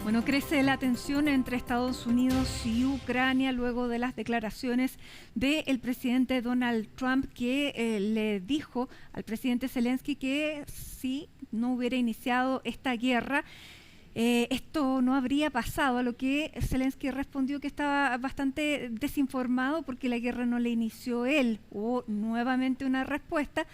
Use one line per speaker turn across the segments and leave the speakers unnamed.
Bueno, crece la tensión entre Estados Unidos y Ucrania luego de las declaraciones del presidente Donald Trump que le dijo al presidente Zelensky que si no hubiera iniciado esta guerra, esto no habría pasado, a lo que Zelensky respondió que estaba bastante desinformado porque la guerra no la inició él. Hubo nuevamente una respuesta.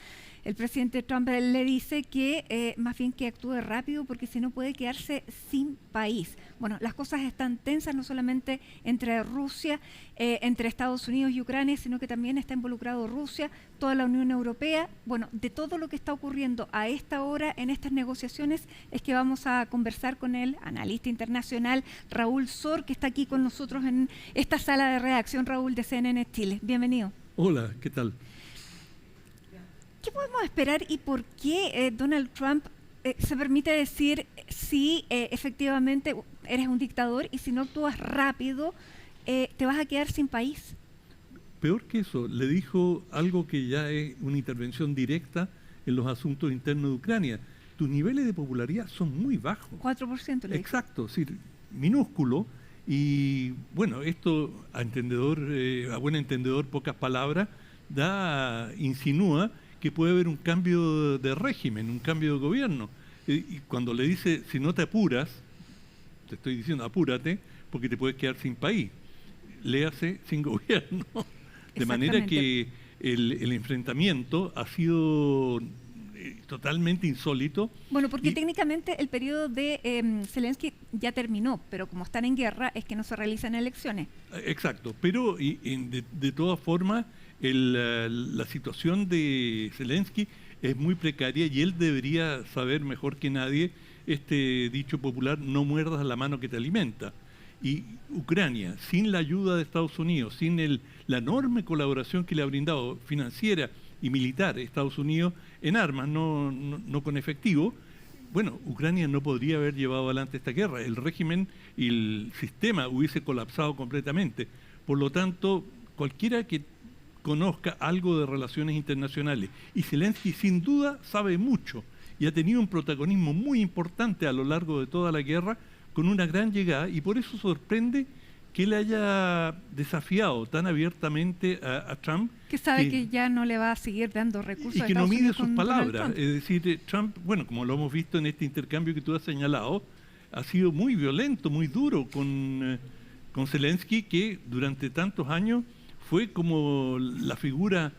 El presidente Trump le dice que más bien que actúe rápido porque si no puede quedarse sin país. Bueno, las cosas están tensas no solamente entre Rusia, entre Estados Unidos y Ucrania, sino que también está involucrado Rusia, toda la Unión Europea. Bueno, de todo lo que está ocurriendo a esta hora en estas negociaciones es que vamos a conversar con el analista internacional Raúl Sor, que está aquí con nosotros en esta sala de redacción, Raúl, de CNN Chile. Bienvenido.
Hola, ¿qué tal?
¿Qué podemos esperar y por qué Donald Trump se permite decir si efectivamente eres un dictador y si no actúas rápido te vas a quedar sin país?
Peor que eso, le dijo algo que ya es una intervención directa en los asuntos internos de Ucrania. Tus niveles de popularidad son muy bajos.
4% le dijo.
Exacto, es decir, minúsculo. Y bueno, esto a buen entendedor, pocas palabras, insinúa que puede haber un cambio de régimen, un cambio de gobierno. Y cuando le dice, si no te apuras, te estoy diciendo, apúrate, porque te puedes quedar sin país. Léase, sin gobierno. De manera que el enfrentamiento ha sido totalmente insólito.
Bueno, porque técnicamente el periodo de Zelensky ya terminó, pero como están en guerra es que no se realizan elecciones.
Exacto, pero de todas formas la situación de Zelensky es muy precaria y él debería saber mejor que nadie este dicho popular, no muerdas la mano que te alimenta. Y Ucrania, sin la ayuda de Estados Unidos, sin la enorme colaboración que le ha brindado financiera y militar Estados Unidos en armas, no con efectivo, bueno, Ucrania no podría haber llevado adelante esta guerra. El régimen y el sistema hubiese colapsado completamente. Por lo tanto, cualquiera que conozca algo de relaciones internacionales, y Zelensky sin duda sabe mucho y ha tenido un protagonismo muy importante a lo largo de toda la guerra, con una gran llegada, y por eso sorprende que él haya desafiado tan abiertamente a Trump.
Que sabe que ya no le va a seguir dando recursos.
Y que no mide sus palabras. Es decir, Trump, bueno, como lo hemos visto en este intercambio que tú has señalado, ha sido muy violento, muy duro con Zelensky, que durante tantos años fue como la figura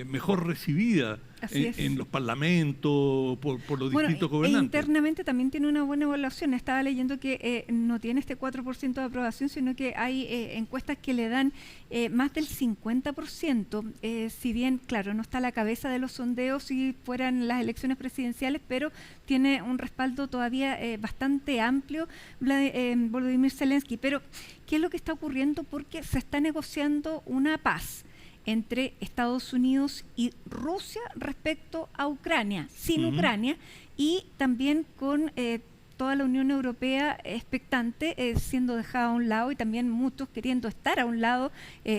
mejor recibida en los parlamentos, por los distintos gobernantes.
Internamente también tiene una buena evaluación. Estaba leyendo que no tiene este 4% de aprobación, sino que hay encuestas que le dan más del 50%. Si bien, claro, no está a la cabeza de los sondeos si fueran las elecciones presidenciales, pero tiene un respaldo todavía bastante amplio, Volodymyr Zelensky. Pero, ¿qué es lo que está ocurriendo? Porque se está negociando una paz entre Estados Unidos y Rusia respecto a Ucrania, sin Ucrania, y también con toda la Unión Europea expectante, siendo dejada a un lado, y también muchos queriendo estar a un lado,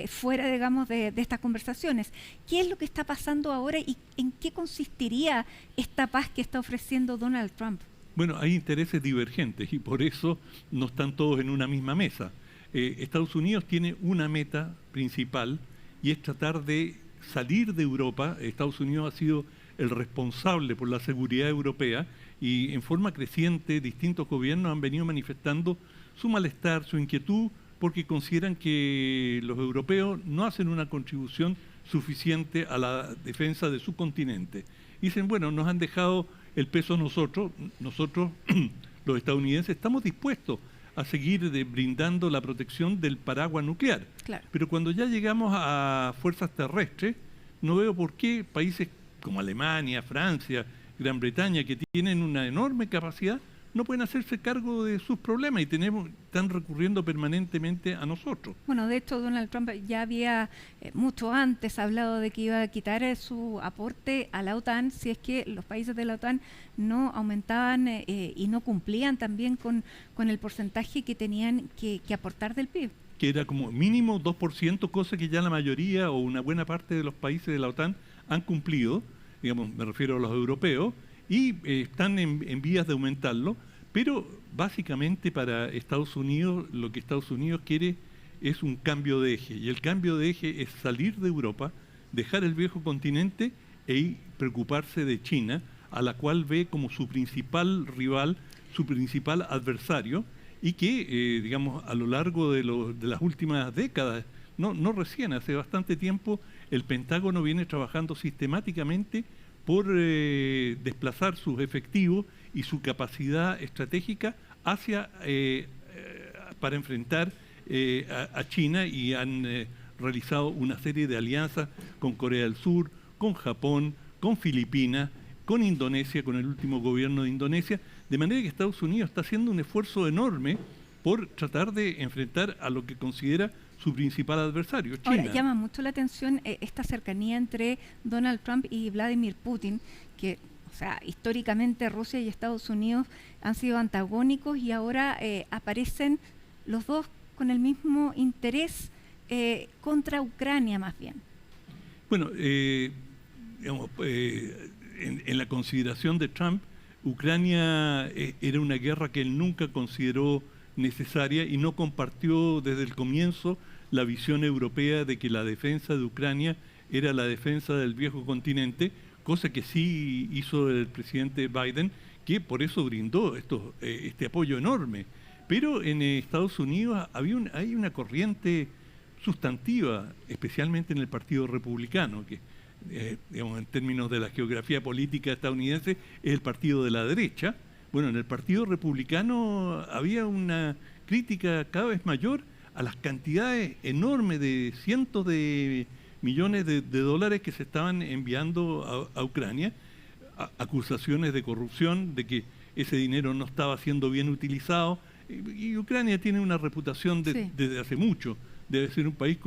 fuera, digamos, de estas conversaciones. ¿Qué es lo que está pasando ahora y en qué consistiría esta paz que está ofreciendo Donald Trump?
Bueno, hay intereses divergentes y por eso no están todos en una misma mesa. Estados Unidos tiene una meta principal, y es tratar de salir de Europa. Estados Unidos ha sido el responsable por la seguridad europea y en forma creciente distintos gobiernos han venido manifestando su malestar, su inquietud, porque consideran que los europeos no hacen una contribución suficiente a la defensa de su continente. Dicen, bueno, nos han dejado el peso a nosotros los estadounidenses, estamos dispuestos a seguir brindando la protección del paraguas nuclear.
Claro.
Pero cuando ya llegamos a fuerzas terrestres, no veo por qué países como Alemania, Francia, Gran Bretaña, que tienen una enorme capacidad, no pueden hacerse cargo de sus problemas y están recurriendo permanentemente a nosotros.
Bueno, de hecho, Donald Trump ya había mucho antes hablado de que iba a quitar su aporte a la OTAN si es que los países de la OTAN no aumentaban y no cumplían también con el porcentaje que tenían que aportar del PIB.
Que era como mínimo 2%, cosa que ya la mayoría o una buena parte de los países de la OTAN han cumplido, digamos, me refiero a los europeos, y están en vías de aumentarlo, Pero básicamente para Estados Unidos, lo que Estados Unidos quiere es un cambio de eje. Y el cambio de eje es salir de Europa, dejar el viejo continente preocuparse de China, a la cual ve como su principal rival, su principal adversario, y que, digamos, a lo largo de las últimas décadas, no recién, hace bastante tiempo, el Pentágono viene trabajando sistemáticamente por desplazar sus efectivos y su capacidad estratégica para enfrentar a China, y han realizado una serie de alianzas con Corea del Sur, con Japón, con Filipinas, con Indonesia, con el último gobierno de Indonesia, de manera que Estados Unidos está haciendo un esfuerzo enorme por tratar de enfrentar a lo que considera su principal adversario, China.
Ahora, llama mucho la atención esta cercanía entre Donald Trump y Vladimir Putin, que, o sea, históricamente Rusia y Estados Unidos han sido antagónicos, y ahora aparecen los dos con el mismo interés contra Ucrania, más bien.
Bueno, digamos, en la consideración de Trump, Ucrania era una guerra que él nunca consideró necesaria y no compartió desde el comienzo la visión europea de que la defensa de Ucrania era la defensa del viejo continente, cosa que sí hizo el presidente Biden, que por eso brindó este apoyo enorme. Pero en Estados Unidos hay una corriente sustantiva, especialmente en el Partido Republicano, que digamos, en términos de la geografía política estadounidense es el partido de la derecha. Bueno, en el Partido Republicano había una crítica cada vez mayor a las cantidades enormes de cientos de millones de dólares que se estaban enviando a Ucrania, acusaciones de corrupción, de que ese dinero no estaba siendo bien utilizado, y Ucrania tiene una reputación desde hace mucho, debe ser un país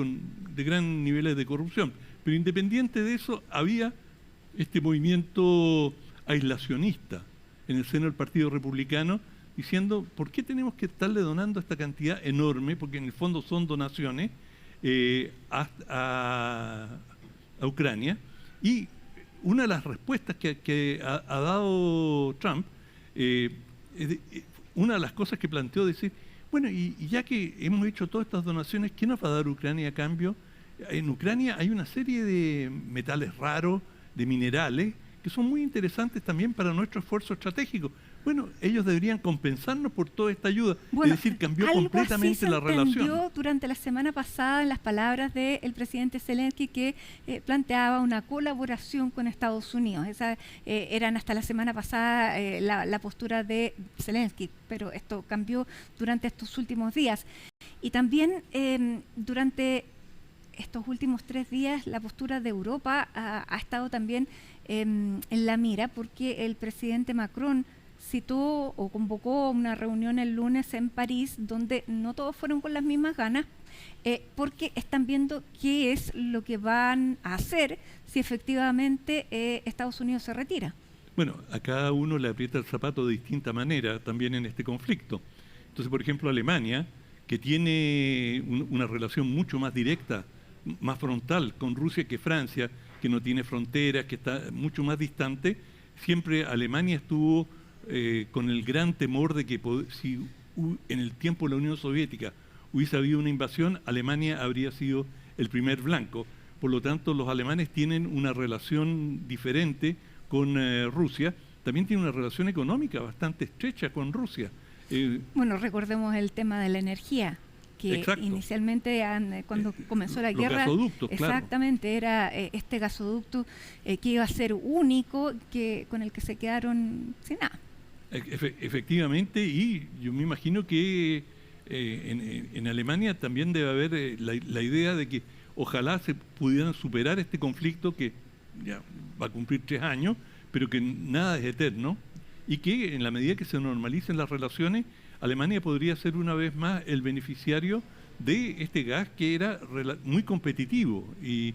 de gran niveles de corrupción, pero independiente de eso había este movimiento aislacionista en el seno del Partido Republicano, diciendo, ¿por qué tenemos que estarle donando esta cantidad enorme? Porque en el fondo son donaciones a Ucrania. Y una de las respuestas que ha dado Trump, una de las cosas que planteó, decir, bueno, y ya que hemos hecho todas estas donaciones, ¿qué nos va a dar Ucrania a cambio? En Ucrania hay una serie de metales raros, de minerales, que son muy interesantes también para nuestro esfuerzo estratégico. Bueno, ellos deberían compensarnos por toda esta ayuda.
Bueno,
es decir, cambió completamente la relación.
Durante la semana pasada en las palabras del presidente Zelensky, que planteaba una colaboración con Estados Unidos. Esa eran hasta la semana pasada la postura de Zelensky, pero esto cambió durante estos últimos días. Y también durante estos últimos 3 días la postura de Europa ha estado también en la mira, porque el presidente Macron citó o convocó una reunión el lunes en París, donde no todos fueron con las mismas ganas, porque están viendo qué es lo que van a hacer si efectivamente Estados Unidos se retira.
Bueno, a cada uno le aprieta el zapato de distinta manera también en este conflicto. Entonces, por ejemplo, Alemania, que tiene una relación mucho más directa, más frontal con Rusia que Francia, que no tiene fronteras, que está mucho más distante, siempre Alemania estuvo con el gran temor de que si en el tiempo de la Unión Soviética hubiese habido una invasión, Alemania habría sido el primer blanco. Por lo tanto, los alemanes tienen una relación diferente con Rusia, también tienen una relación económica bastante estrecha con Rusia.
Bueno, recordemos el tema de la energía, que
exacto.
Inicialmente cuando comenzó la guerra,
gasoductos,
exactamente, claro. Era este gasoducto que iba a ser único, con el que se quedaron sin nada.
Efectivamente, y yo me imagino que en Alemania también debe haber la idea de que ojalá se pudieran superar este conflicto que ya va a cumplir 3 años, pero que nada es eterno, y que en la medida que se normalicen las relaciones, Alemania podría ser una vez más el beneficiario de este gas que era muy competitivo, y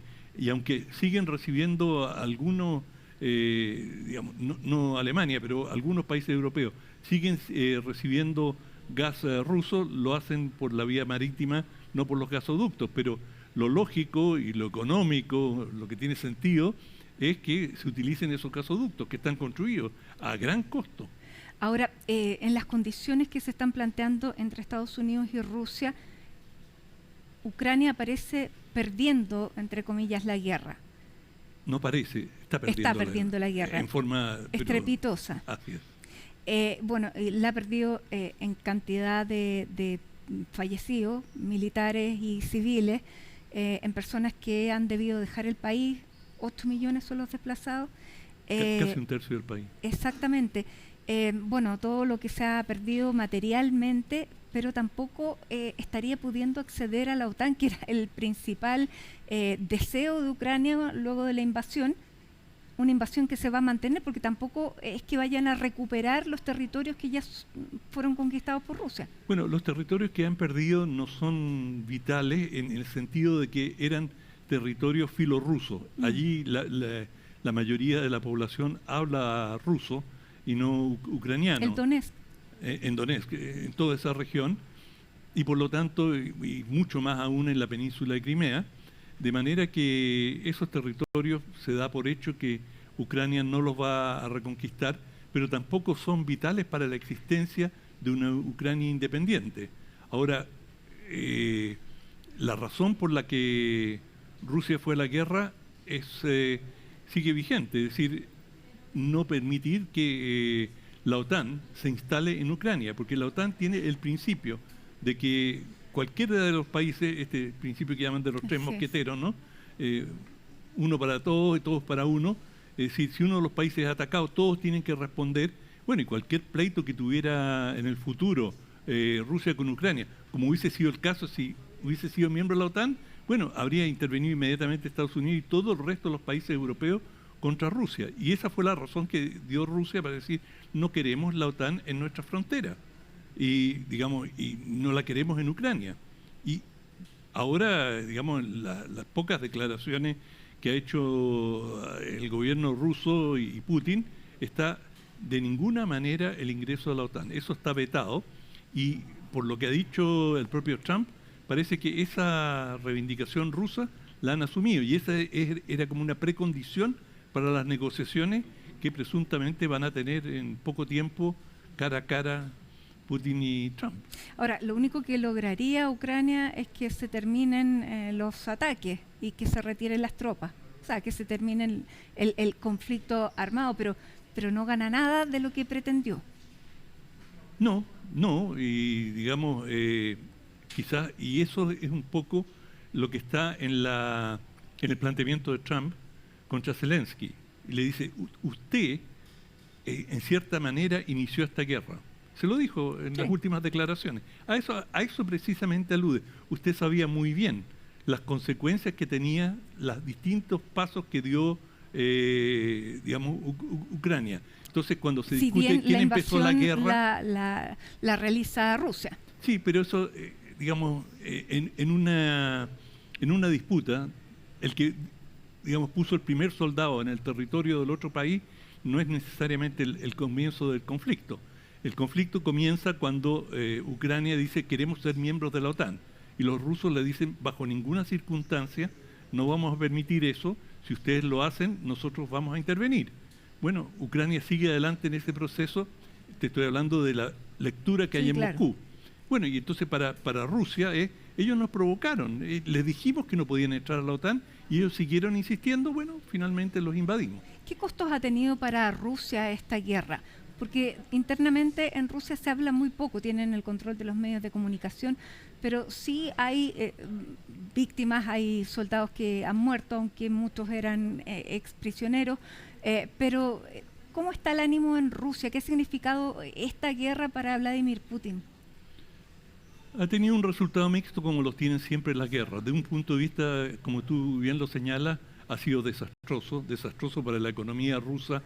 aunque siguen recibiendo algunos, digamos, no Alemania, pero algunos países europeos siguen recibiendo gas ruso, lo hacen por la vía marítima, no por los gasoductos, pero lo lógico y lo económico, lo que tiene sentido, es que se utilicen esos gasoductos que están construidos a gran costo.
Ahora, en las condiciones que se están planteando entre Estados Unidos y Rusia, Ucrania parece perdiendo, entre comillas, la guerra.
No parece, está
perdiendo la guerra.
En forma
estrepitosa.
Así es.
La ha perdido en cantidad de fallecidos, militares y civiles, en personas que han debido dejar el país. 8 millones son los desplazados.
Casi un tercio del país.
Exactamente. Todo lo que se ha perdido materialmente, pero tampoco estaría pudiendo acceder a la OTAN, que era el principal deseo de Ucrania luego de la invasión. Una invasión que se va a mantener porque tampoco es que vayan a recuperar los territorios que ya fueron conquistados por Rusia.
Bueno, los territorios que han perdido no son vitales en el sentido de que eran territorios filorrusos. Allí la mayoría de la población habla ruso y no ucraniano.
El Donetsk.
En Donetsk, en toda esa región, y por lo tanto, y mucho más aún en la península de Crimea, de manera que esos territorios se da por hecho que Ucrania no los va a reconquistar, pero tampoco son vitales para la existencia de una Ucrania independiente. Ahora, la razón por la que Rusia fue a la guerra sigue vigente, es decir, no permitir que la OTAN se instale en Ucrania, porque la OTAN tiene el principio de que cualquiera de los países, este principio que llaman de los tres mosqueteros, ¿no? Uno para todos y todos para uno. Es decir, si uno de los países es atacado, todos tienen que responder. Bueno, y cualquier pleito que tuviera en el futuro Rusia con Ucrania, como hubiese sido el caso si hubiese sido miembro de la OTAN, bueno, habría intervenido inmediatamente Estados Unidos y todo el resto de los países europeos contra Rusia. Y esa fue la razón que dio Rusia para decir, no queremos la OTAN en nuestra frontera. Y no la queremos en Ucrania. Y ahora, las pocas declaraciones que ha hecho el gobierno ruso y Putin, está de ninguna manera el ingreso a la OTAN. Eso está vetado y por lo que ha dicho el propio Trump, parece que esa reivindicación rusa la han asumido y esa era como una precondición para las negociaciones que presuntamente van a tener en poco tiempo cara a cara Putin y Trump.
Ahora, lo único que lograría Ucrania es que se terminen los ataques y que se retiren las tropas. O sea, que se termine el conflicto armado, pero no gana nada de lo que pretendió.
No, y quizás, y eso es un poco lo que está en el planteamiento de Trump contra Zelensky. Y le dice, usted, en cierta manera, inició esta guerra. Se lo dijo en las últimas declaraciones. A eso precisamente alude. Usted sabía muy bien las consecuencias que tenía, los distintos pasos que dio, Ucrania. Entonces, cuando se discute quién empezó la guerra...
La realiza Rusia.
Sí, pero eso, en una disputa, el que, puso el primer soldado en el territorio del otro país no es necesariamente el comienzo del conflicto. El conflicto comienza cuando Ucrania dice queremos ser miembros de la OTAN y los rusos le dicen bajo ninguna circunstancia no vamos a permitir eso, si ustedes lo hacen nosotros vamos a intervenir. Bueno, Ucrania sigue adelante en ese proceso, te estoy hablando de la lectura que hay en Moscú. Bueno, y entonces para Rusia ellos nos provocaron, les dijimos que no podían entrar a la OTAN y ellos siguieron insistiendo, bueno, finalmente los invadimos.
¿Qué costos ha tenido para Rusia esta guerra? Porque internamente en Rusia se habla muy poco, tienen el control de los medios de comunicación, pero sí hay víctimas, hay soldados que han muerto, aunque muchos eran exprisioneros, pero ¿cómo está el ánimo en Rusia? ¿Qué ha significado esta guerra para Vladimir Putin?
Ha tenido un resultado mixto como los tienen siempre las guerras. De un punto de vista, como tú bien lo señalas, ha sido desastroso para la economía rusa,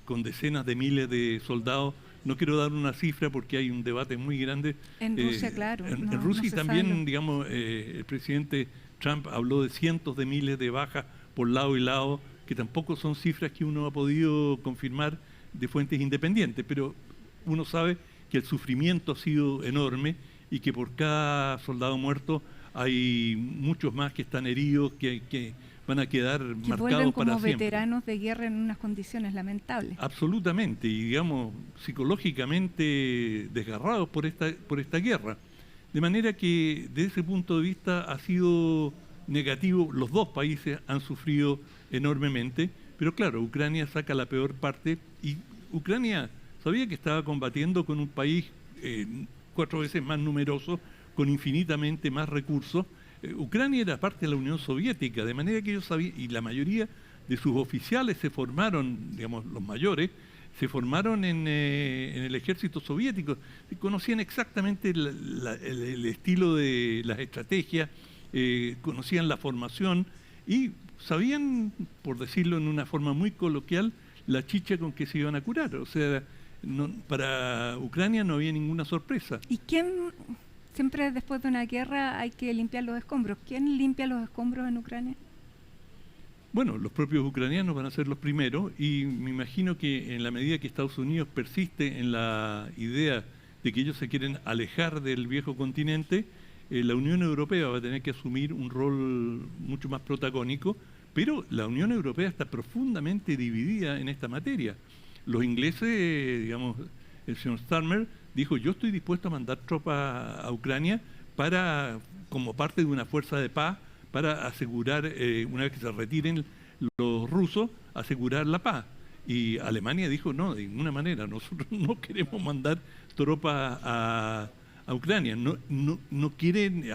con decenas de miles de soldados. No quiero dar una cifra porque hay un debate muy grande.
En Rusia, claro.
En Rusia y también, el presidente Trump habló de cientos de miles de bajas por lado y lado, que tampoco son cifras que uno ha podido confirmar de fuentes independientes, pero uno sabe que el sufrimiento ha sido enorme y que por cada soldado muerto hay muchos más que están heridos, que van a quedar
que
marcados
vuelven
para
como
siempre.
veteranos de guerra en unas condiciones lamentables.
Absolutamente, y digamos, psicológicamente desgarrados por esta guerra. De manera que, desde ese punto de vista, ha sido negativo. Los dos países han sufrido enormemente, pero claro, Ucrania saca la peor parte, y Ucrania sabía que estaba combatiendo con un país 4 veces más numeroso, con infinitamente más recursos. Ucrania era parte de la Unión Soviética, de manera que ellos sabían, y la mayoría de sus oficiales se formaron, digamos, los mayores, se formaron en el ejército soviético, conocían exactamente el estilo de las estrategias, conocían la formación y sabían, por decirlo en una forma muy coloquial, la chicha con que se iban a curar. O sea, para Ucrania no había ninguna sorpresa.
¿Y quién, siempre después de una guerra hay que limpiar los escombros? ¿Quién limpia los escombros en Ucrania?
Bueno, los propios ucranianos van a ser los primeros, y me imagino que en la medida que Estados Unidos persiste en la idea de que ellos se quieren alejar del viejo continente, la Unión Europea va a tener que asumir un rol mucho más protagónico, pero la Unión Europea está profundamente dividida en esta materia. Los ingleses, digamos, el señor Starmer dijo: yo estoy dispuesto a mandar tropas a Ucrania como parte de una fuerza de paz, para asegurar, una vez que se retiren los rusos, asegurar la paz. Y Alemania dijo: no, de ninguna manera, nosotros no queremos mandar tropas a Ucrania.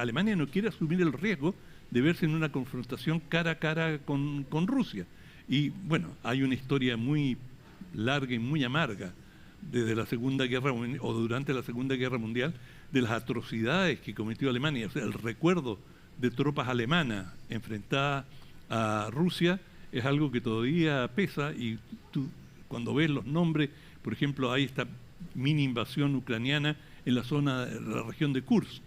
Alemania no quiere asumir el riesgo de verse en una confrontación cara a cara con Rusia. Y bueno, hay una historia muy larga y muy amarga desde la Segunda Guerra o durante la Segunda Guerra Mundial, de las atrocidades que cometió Alemania. O sea, el recuerdo de tropas alemanas enfrentadas a Rusia es algo que todavía pesa, y tú, cuando ves los nombres, por ejemplo, hay esta mini invasión ucraniana en la zona de la región de Kursk.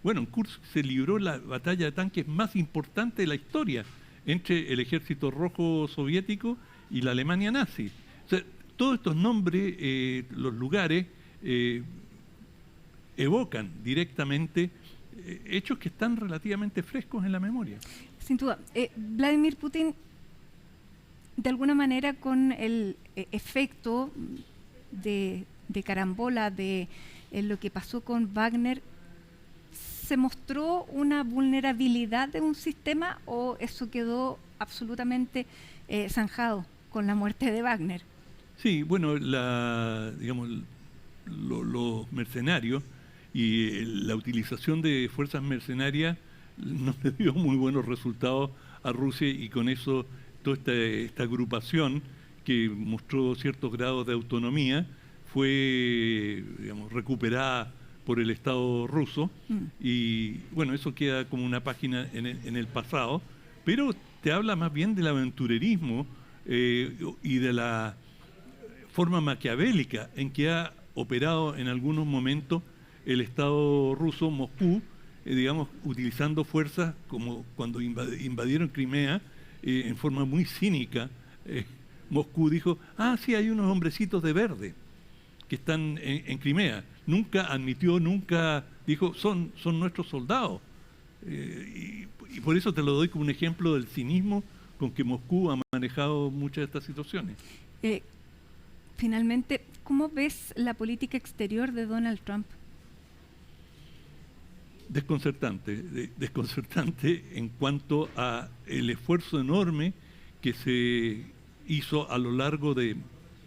Bueno, en Kursk se libró la batalla de tanques más importante de la historia entre el ejército rojo soviético y la Alemania nazi. O sea, todos estos nombres, los lugares, evocan directamente hechos que están relativamente frescos en la memoria.
Sin duda. Vladimir Putin, de alguna manera, con el efecto de carambola de lo que pasó con Wagner, ¿se mostró una vulnerabilidad de un sistema, o eso quedó absolutamente zanjado con la muerte de Wagner?
Sí, bueno, digamos, los mercenarios y la utilización de fuerzas mercenarias no le dio muy buenos resultados a Rusia, y con eso toda esta agrupación, que mostró ciertos grados de autonomía, fue, digamos, recuperada por el Estado ruso. Y bueno, eso queda como una página en el pasado, pero te habla más bien del aventurerismo y de la forma maquiavélica en que ha operado en algunos momentos el Estado ruso, Moscú, digamos, utilizando fuerzas como cuando invadieron Crimea, en forma muy cínica. Moscú dijo: sí, hay unos hombrecitos de verde que están en Crimea. Nunca admitió, nunca dijo: son nuestros soldados. Y por eso te lo doy como un ejemplo del cinismo con que Moscú ha manejado muchas de estas situaciones.
Finalmente, ¿cómo ves la política exterior de Donald Trump?
Desconcertante en cuanto a el esfuerzo enorme que se hizo a lo largo de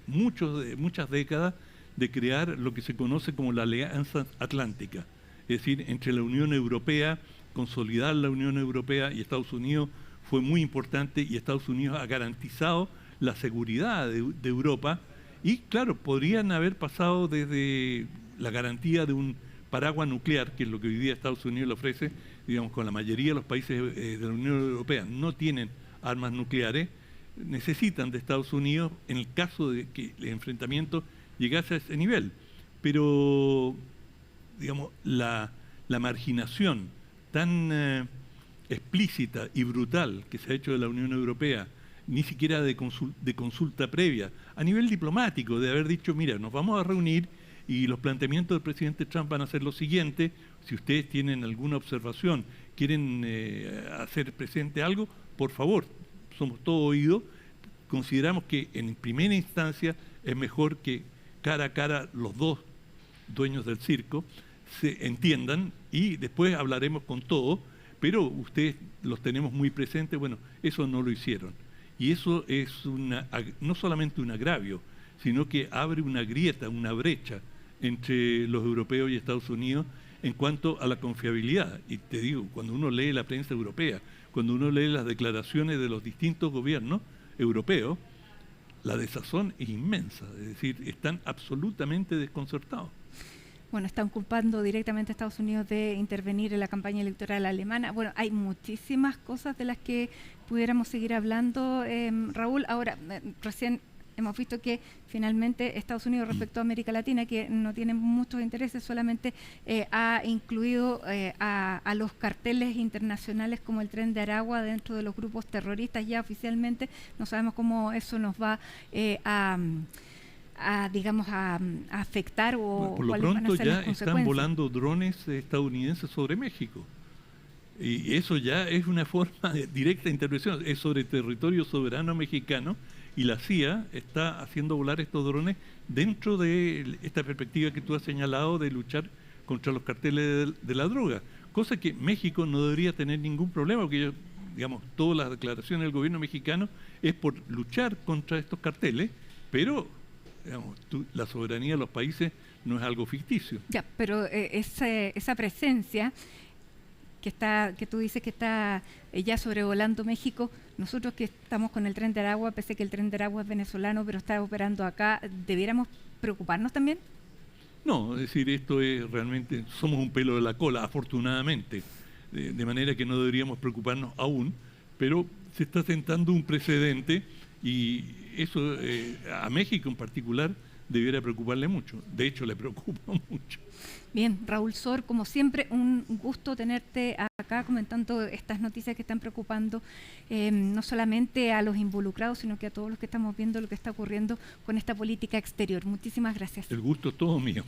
muchas décadas de crear lo que se conoce como la Alianza Atlántica, es decir, entre la Unión Europea. Consolidar la Unión Europea y Estados Unidos fue muy importante, y Estados Unidos ha garantizado la seguridad de Europa. Y claro, podrían haber pasado desde la garantía de un paraguas nuclear, que es lo que hoy día Estados Unidos le ofrece, digamos, con la mayoría de los países de la Unión Europea no tienen armas nucleares, necesitan de Estados Unidos en el caso de que el enfrentamiento llegase a ese nivel. Pero, digamos, la marginación tan explícita y brutal que se ha hecho de la Unión Europea, ni siquiera de consulta previa, a nivel diplomático, de haber dicho: mira, nos vamos a reunir y los planteamientos del presidente Trump van a ser los siguientes: si ustedes tienen alguna observación, quieren hacer presente algo, por favor, somos todo oído. Consideramos que en primera instancia es mejor que cara a cara los dos dueños del circo se entiendan y después hablaremos con todos, pero ustedes los tenemos muy presentes. Bueno, eso no lo hicieron. Y eso es no solamente un agravio, sino que abre una grieta, una brecha entre los europeos y Estados Unidos en cuanto a la confiabilidad. Y te digo, cuando uno lee la prensa europea, cuando uno lee las declaraciones de los distintos gobiernos europeos, la desazón es inmensa, es decir, están absolutamente desconcertados.
Bueno, están culpando directamente a Estados Unidos de intervenir en la campaña electoral alemana. Bueno, hay muchísimas cosas de las que pudiéramos seguir hablando, Raúl. Ahora, recién hemos visto que finalmente Estados Unidos respecto a América Latina, que no tiene muchos intereses, solamente ha incluido a los carteles internacionales como el Tren de Aragua dentro de los grupos terroristas ya oficialmente. No sabemos cómo eso nos va a afectar o
por lo pronto ya están volando drones estadounidenses sobre México. Y eso ya es una forma de directa intervención, es sobre territorio soberano mexicano, y la CIA está haciendo volar estos drones dentro de esta perspectiva que tú has señalado de luchar contra los carteles de la droga, cosa que México no debería tener ningún problema, porque digamos, todas las declaraciones del gobierno mexicano es por luchar contra estos carteles, pero digamos, la soberanía de los países no es algo ficticio.
Ya, pero esa presencia que tú dices que está ya sobrevolando México, nosotros que estamos con el Tren de Aragua, pese a que el Tren de Aragua es venezolano, pero está operando acá, ¿debiéramos preocuparnos también?
No, es decir, esto es realmente, somos un pelo de la cola, afortunadamente, de manera que no deberíamos preocuparnos aún, pero se está sentando un precedente y eso a México en particular debiera preocuparle mucho. De hecho, le preocupa mucho.
Bien, Raúl Sor, como siempre, un gusto tenerte acá comentando estas noticias que están preocupando no solamente a los involucrados, sino que a todos los que estamos viendo lo que está ocurriendo con esta política exterior. Muchísimas gracias.
El gusto es todo mío.